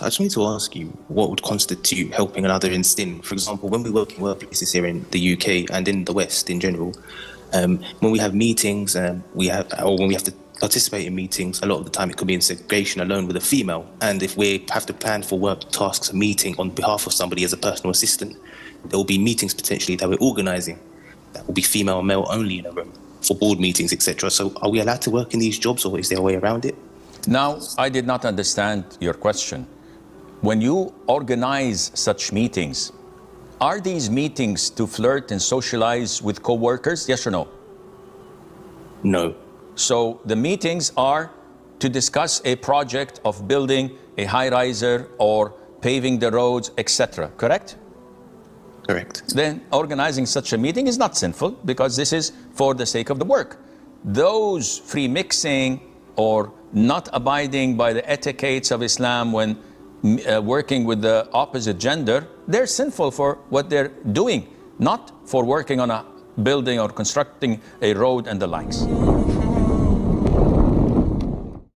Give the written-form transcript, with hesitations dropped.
I just wanted to ask you what would constitute helping another in sin. For example, when we work in workplaces here in the UK and in the West in general, when we have meetings, or when we have to participate in meetings, a lot of the time it could be in segregation alone with a female. And if we have to plan for work tasks, a meeting on behalf of somebody as a personal assistant, there will be meetings potentially that we're organising that will be female and male only in a room for board meetings, etc. So are we allowed to work in these jobs, or is there a way around it? Now, I did not understand your question. When you organize such meetings, are these meetings to flirt and socialize with co-workers? Yes or no? No. So the meetings are to discuss a project of building a high-riser or paving the roads, etc. Correct? Correct. Then organizing such a meeting is not sinful, because this is for the sake of the work. Those free mixing or not abiding by the etiquettes of Islam when working with the opposite gender, they're sinful for what they're doing, not for working on a building or constructing a road and the likes.